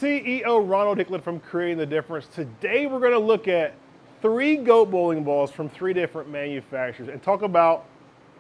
CEO Ronald Hicklin from Creating the Difference. Today we're going to look at 3 GOAT bowling balls from 3 different manufacturers and talk about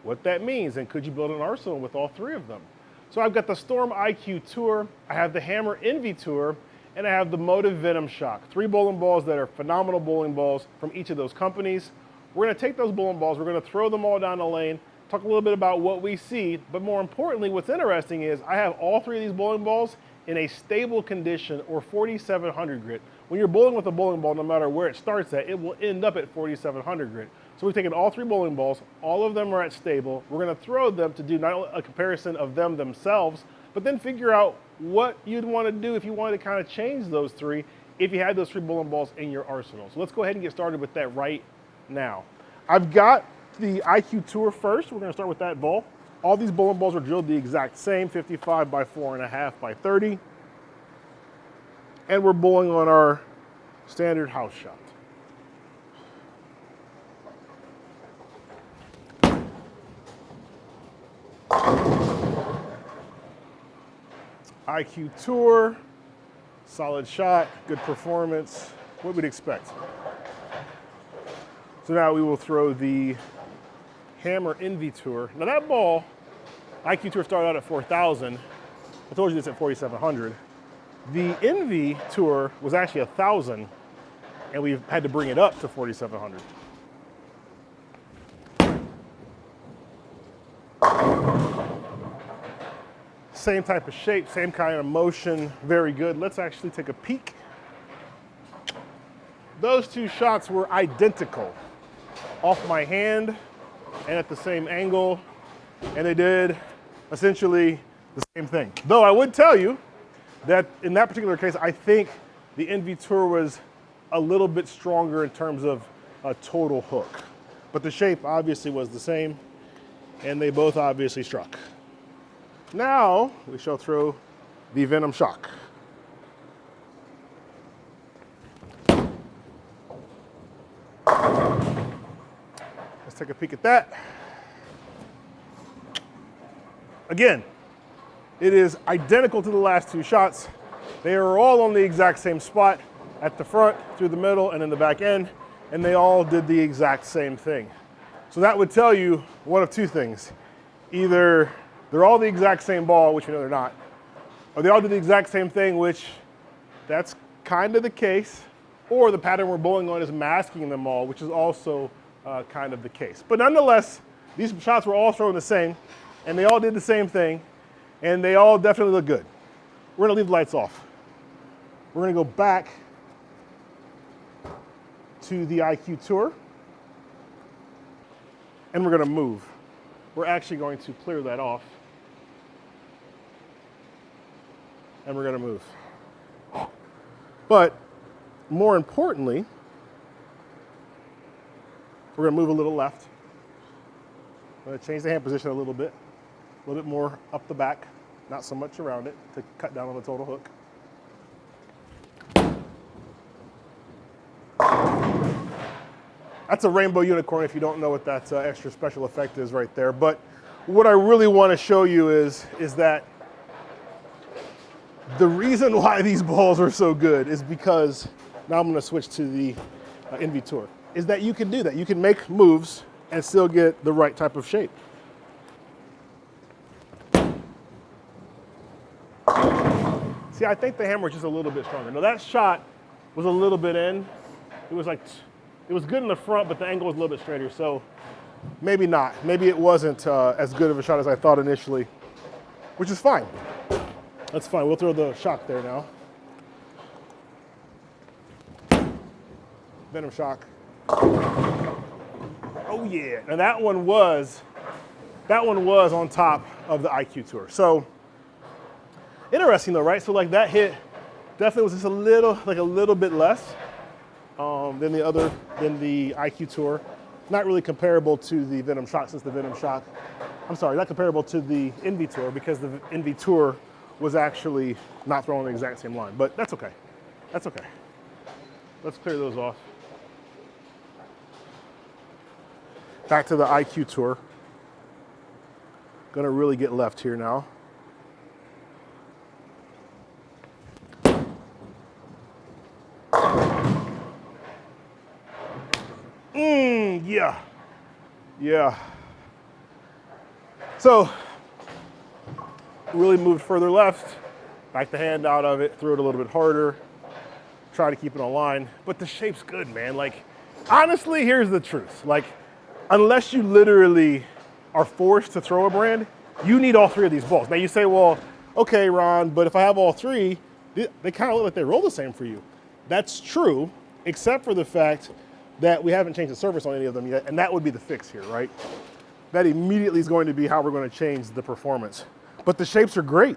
what that means and could you build an arsenal with all 3 of them. So I've got the Storm IQ Tour, I have the Hammer Envy Tour, and I have the Motive Venom Shock. 3 bowling balls that are phenomenal bowling balls from each of those companies. We're going to take those bowling balls, we're going to throw them all down the lane, talk a little bit about what we see, but more importantly, what's interesting is I have all 3 of these bowling balls in a stable condition or 4,700 grit. When you're bowling with a bowling ball, no matter where it starts at, it will end up at 4,700 grit. So we've taken all 3 bowling balls, all of them are at stable. We're going to throw them to do not only a comparison of them themselves, but then figure out what you'd want to do if you wanted to kind of change those 3, if you had those 3 bowling balls in your arsenal. So let's go ahead and get started with that right now. I've got the IQ Tour first. We're going to start with that ball. All these bowling balls are drilled the exact same, 55 by 4.5 by 30. And we're bowling on our standard house shot. IQ Tour, solid shot, good performance, what we'd expect. So now we will throw the Hammer Envy Tour. Now that ball, IQ Tour started out at 4,000. I told you this at 4,700. The Envy Tour was actually 1,000, and we've had to bring it up to 4,700. Same type of shape, same kind of motion, very good. Let's actually take a peek. Those 2 shots were identical, off my hand and at the same angle, and they did essentially the same thing. Though I would tell you that in that particular case, I think the Envy Tour was a little bit stronger in terms of a total hook. But the shape obviously was the same, and they both obviously struck. Now we shall throw the Venom Shock. Let's take a peek at that. Again, it is identical to the last 2 shots. They are all on the exact same spot at the front, through the middle, and in the back end, and they all did the exact same thing. So that would tell you one of 2 things. Either they're all the exact same ball, which we know they're not, or they all do the exact same thing, which that's kind of the case, or the pattern we're bowling on is masking them all, which is also kind of the case. But nonetheless, these shots were all thrown the same, and they all did the same thing, and they all definitely look good. We're gonna leave the lights off. We're gonna go back to the IQ Tour, and we're gonna move. We're actually going to clear that off, and we're gonna move. But more importantly, we're gonna move a little left. I'm gonna change the hand position a little bit more up the back, not so much around it to cut down on the total hook. That's a rainbow unicorn if you don't know what that extra special effect is right there. But what I really want to show you is that the reason why these balls are so good is because, now I'm going to switch to the Envy Tour, is that you can do that. You can make moves and still get the right type of shape. See, I think the hammer is just a little bit stronger. Now that shot was a little bit in. It was good in the front, but the angle was a little bit straighter, so maybe not. Maybe it wasn't as good of a shot as I thought initially, which is fine. That's fine, we'll throw the shock there now. Venom Shock. Oh yeah, now that one was on top of the IQ Tour. So, interesting though, right? So like that hit definitely was just a little bit less than the IQ Tour. Not really comparable to the Venom Shock, since the Venom Shock, I'm sorry, not comparable to the Envy Tour, because the Envy Tour was actually not throwing the exact same line, but that's okay. That's okay. Let's clear those off. Back to the IQ Tour. Gonna really get left here now. Yeah. So, really moved further left, back the hand out of it, threw it a little bit harder, try to keep it on line. But the shape's good, man. Like, honestly, here's the truth. Like, unless you literally are forced to throw a brand, you need all three of these balls. Now you say, well, okay, Ron, but if I have all three, they kind of look like they roll the same for you. That's true, except for the fact that we haven't changed the surface on any of them yet, and that would be the fix here, right? That immediately is going to be how we're going to change the performance. But the shapes are great.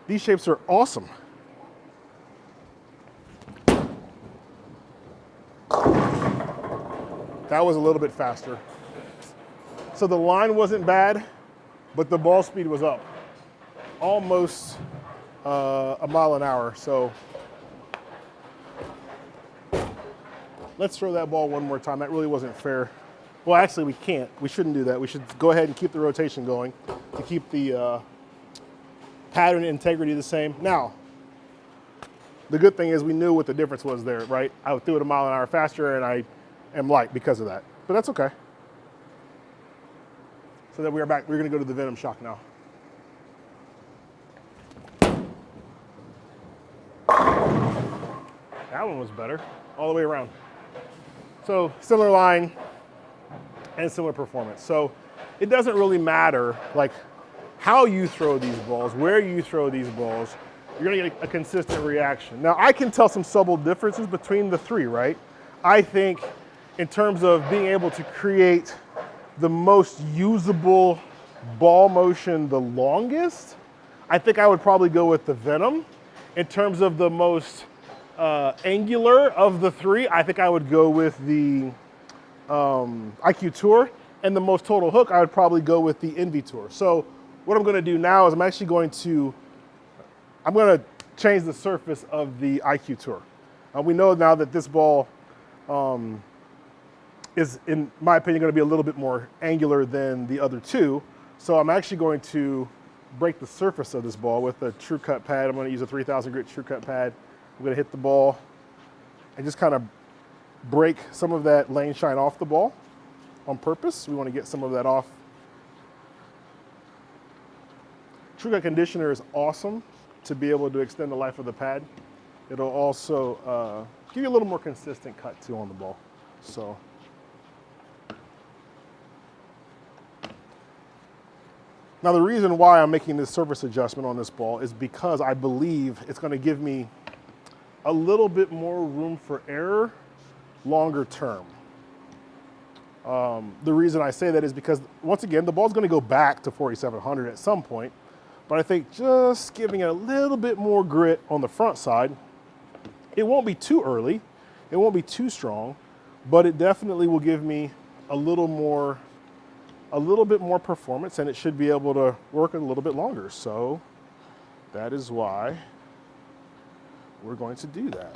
These shapes are awesome. That was a little bit faster. So the line wasn't bad, but the ball speed was up. Almost a mile an hour, so. Let's throw that ball one more time. That really wasn't fair. Well, actually, we can't. We shouldn't do that. We should go ahead and keep the rotation going to keep the pattern integrity the same. Now, the good thing is we knew what the difference was there, right? I threw it a mile an hour faster, and I am light because of that. But that's okay. So then we are back. We're going to go to the Venom Shock now. That one was better, all the way around. So similar line and similar performance. So it doesn't really matter like how you throw these balls, where you throw these balls, you're gonna get a consistent reaction. Now I can tell some subtle differences between the three, right? I think in terms of being able to create the most usable ball motion the longest, I think I would probably go with the Venom. In terms of the most angular of the three, I think I would go with the IQ Tour, and the most total hook, I would probably go with the Envy Tour. So what I'm gonna do now is I'm gonna change the surface of the IQ Tour. We know now that this ball is, in my opinion, gonna be a little bit more angular than the other two. So I'm actually going to break the surface of this ball with a True Cut pad. I'm gonna use a 3000 grit True Cut pad. I'm gonna hit the ball and just kind of break some of that lane shine off the ball on purpose. We wanna get some of that off. True Cut conditioner is awesome to be able to extend the life of the pad. It'll also give you a little more consistent cut too on the ball. So. Now the reason why I'm making this surface adjustment on this ball is because I believe it's gonna give me a little bit more room for error longer term. The reason I say that is because, once again, the ball's gonna go back to 4,700 at some point, but I think just giving it a little bit more grit on the front side, it won't be too early, it won't be too strong, but it definitely will give me a little bit more performance, and it should be able to work a little bit longer. So that is why we're going to do that.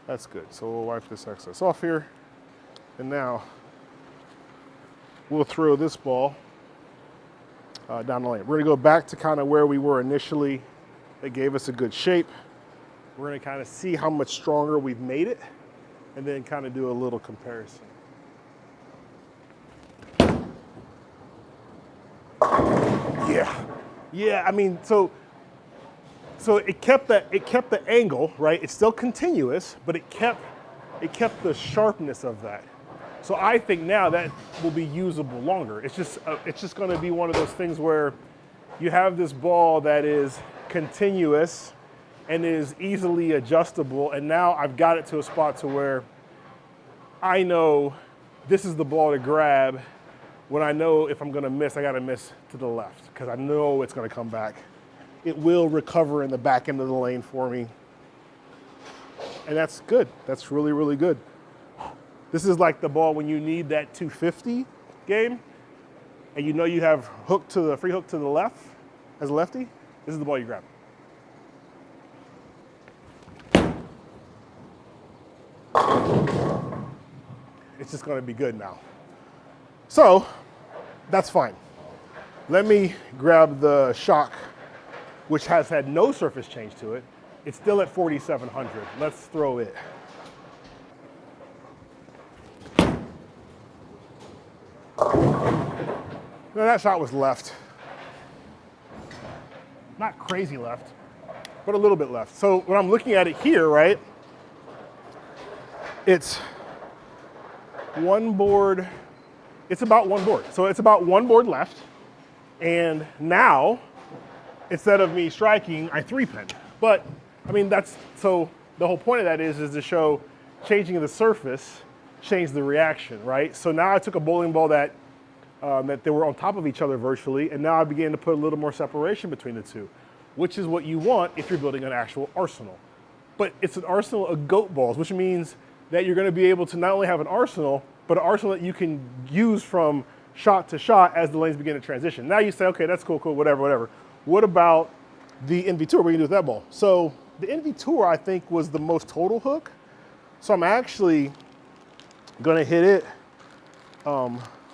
That's good. So we'll wipe this excess off here. And now we'll throw this ball down the lane. We're gonna go back to kind of where we were initially. It gave us a good shape. We're gonna kind of see how much stronger we've made it, and then kind of do a little comparison. Yeah, I mean, so it kept the angle, right? It's still continuous, but it kept the sharpness of that. So I think now that will be usable longer. It's just going to be one of those things where you have this ball that is continuous and is easily adjustable, and now I've got it to a spot to where I know this is the ball to grab. When I know if I'm gonna miss, I gotta miss to the left, because I know it's gonna come back. It will recover in the back end of the lane for me. And that's good. That's really, really good. This is like the ball when you need that 250 game, and you know you have free hook to the left as a lefty. This is the ball you grab. It's just gonna be good now. So, that's fine. Let me grab the Shock, which has had no surface change to it. It's still at 4,700. Let's throw it. Now that shot was left. Not crazy left, but a little bit left. So when I'm looking at it here, right, it's one board, it's about one board. So it's about one board left. And now, instead of me striking, I three-pin. But, I mean, so the whole point of that is to show changing the surface changed the reaction, right? So now I took a bowling ball that they were on top of each other virtually, and now I began to put a little more separation between the two, which is what you want if you're building an actual arsenal. But it's an arsenal of goat balls, which means that you're going to be able to not only have an arsenal, but an arsenal that you can use from shot to shot as the lanes begin to transition. Now you say, okay, that's cool, whatever. What about the NV Tour? What are you gonna do with that ball? So the NV Tour, I think, was the most total hook. So I'm actually gonna hit it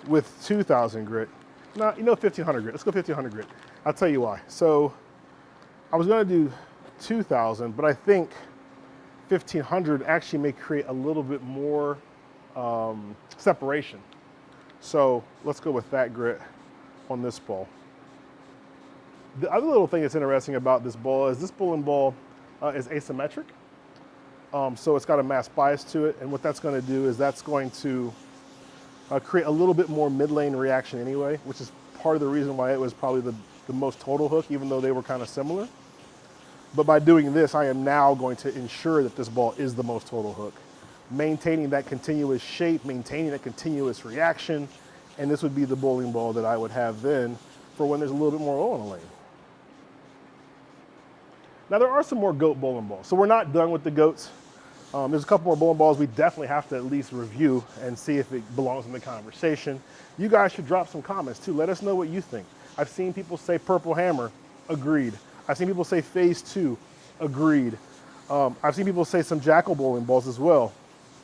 with 2,000 grit. No, 1,500 grit. Let's go 1,500 grit. I'll tell you why. So I was gonna do 2,000, but I think 1,500 actually may create a little bit more separation. So let's go with that grit on this ball. The other little thing that's interesting about this ball is this bowling ball is asymmetric. So it's got a mass bias to it, and what that's going to do is that's going to create a little bit more mid-lane reaction anyway, which is part of the reason why it was probably the most total hook, even though they were kind of similar. But by doing this, I am now going to ensure that this ball is the most total hook, maintaining that continuous shape, maintaining that continuous reaction, and this would be the bowling ball that I would have then for when there's a little bit more oil in the lane. Now there are some more goat bowling balls, so we're not done with the goats. There's a couple more bowling balls we definitely have to at least review and see if it belongs in the conversation. You guys should drop some comments too. Let us know what you think. I've seen people say Purple Hammer, agreed. I've seen people say Phase 2, agreed. I've seen people say some Jackal bowling balls as well,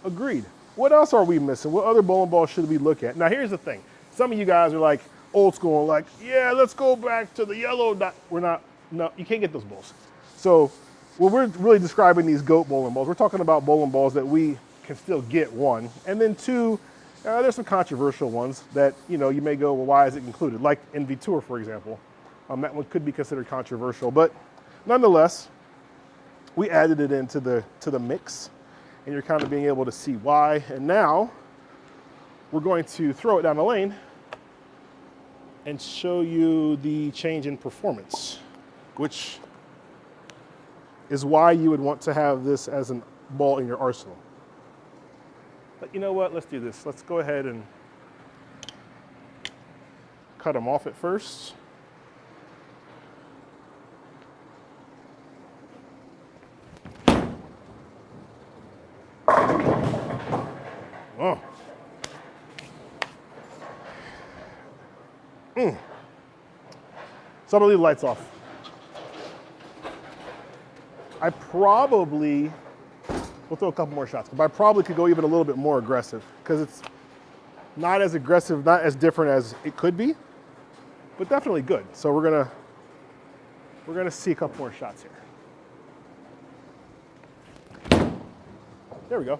agreed. What else are we missing? What other bowling balls should we look at? Now here's the thing. Some of you guys are like old school, like, yeah, let's go back to the yellow dot. No, you can't get those balls. So when we're really describing these goat bowling balls, we're talking about bowling balls that we can still get, one. And then two, there's some controversial ones that, you may go, well, why is it included? Like NV Tour, for example. That one could be considered controversial, but nonetheless, we added it into the mix, and you're kind of being able to see why. And now we're going to throw it down the lane and show you the change in performance, which is why you would want to have this as a ball in your arsenal. But you know what? Let's do this. Let's go ahead and cut them off at first. Oh. So I'm gonna leave the lights off. We'll throw a couple more shots, but I probably could go even a little bit more aggressive because it's not as aggressive, not as different as it could be, but definitely good. So we're gonna see a couple more shots here. There we go.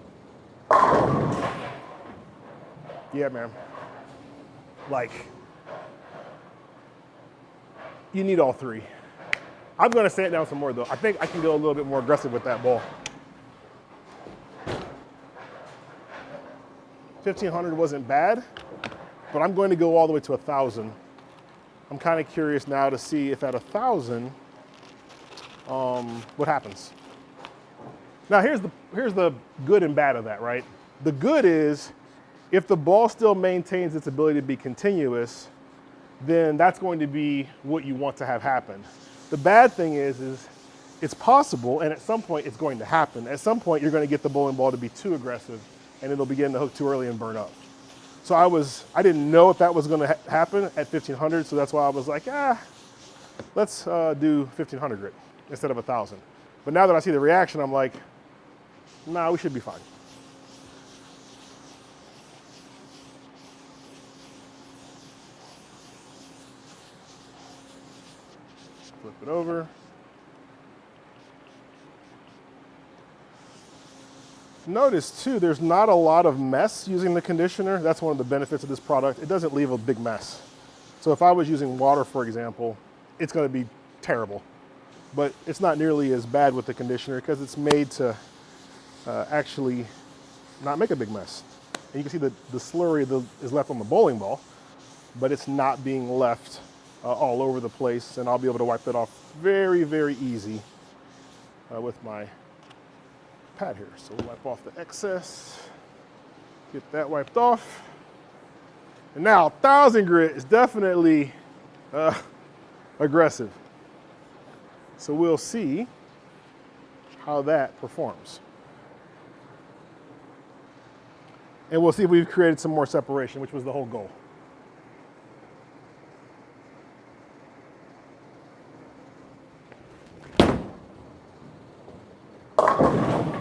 Yeah, man. Like, you need all three. I'm gonna sand it down some more though. I think I can go a little bit more aggressive with that ball. 1,500 wasn't bad, but I'm going to go all the way to 1,000. I'm kind of curious now to see if at 1,000, what happens. Now here's the good and bad of that, right? The good is, if the ball still maintains its ability to be continuous, then that's going to be what you want to have happen. The bad thing is it's possible, and at some point it's going to happen. At some point you're going to get the bowling ball to be too aggressive, and it'll begin to hook too early and burn up. So I didn't know if that was going to happen at 1,500, so that's why I was like, let's do 1,500 grit instead of 1,000. But now that I see the reaction, I'm like, nah, we should be fine. Flip it over. Notice too, there's not a lot of mess using the conditioner. That's one of the benefits of this product. It doesn't leave a big mess. So if I was using water, for example, it's going to be terrible. But it's not nearly as bad with the conditioner because it's made to actually not make a big mess. And you can see the slurry is left on the bowling ball, but it's not being left all over the place, and I'll be able to wipe that off very, very easy with my pad here. So we'll wipe off the excess, get that wiped off. And now 1000 grit is definitely aggressive. So we'll see how that performs. And we'll see if we've created some more separation, which was the whole goal.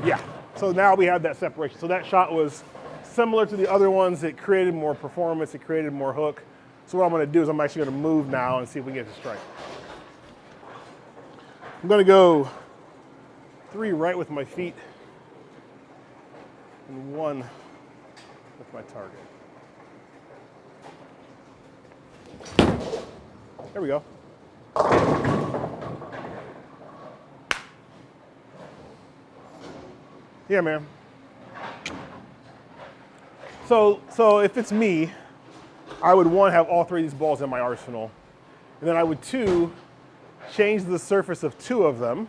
Yeah, so now we have that separation. So that shot was similar to the other ones. It created more performance, it created more hook. So what I'm gonna do is I'm actually gonna move now and see if we can get to strike. I'm gonna go 3 right with my feet and 1 with my target. There we go. Yeah, man. So if it's me, I would 1, have all 3 of these balls in my arsenal. And then I would 2, change the surface of 2 of them,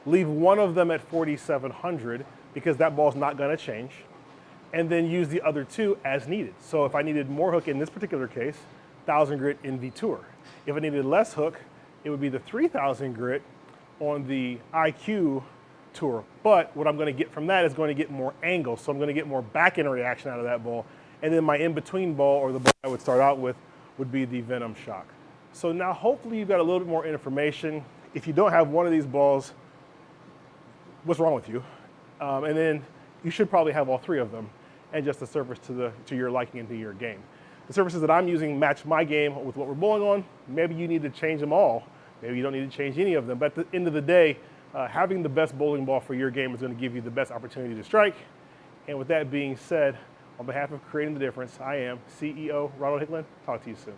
leave 1 of them at 4700 because that ball's not gonna change, and then use the other 2 as needed. So if I needed more hook in this particular case, 1000 grit in the Tour. If I needed less hook, it would be the 3000 grit on the IQ Tour. But what I'm gonna get from that is going to get more angle. So I'm gonna get more back end reaction out of that ball. And then my in-between ball, or the ball I would start out with, would be the Venom Shock. So now hopefully you've got a little bit more information. If you don't have one of these balls, what's wrong with you? And then you should probably have all 3 of them and just the surface to your liking and to your game. The surfaces that I'm using match my game with what we're bowling on. Maybe you need to change them all. Maybe you don't need to change any of them. But at the end of the day, having the best bowling ball for your game is going to give you the best opportunity to strike. And with that being said, on behalf of Creating the Difference, I am CEO Ronald Hicklin. Talk to you soon.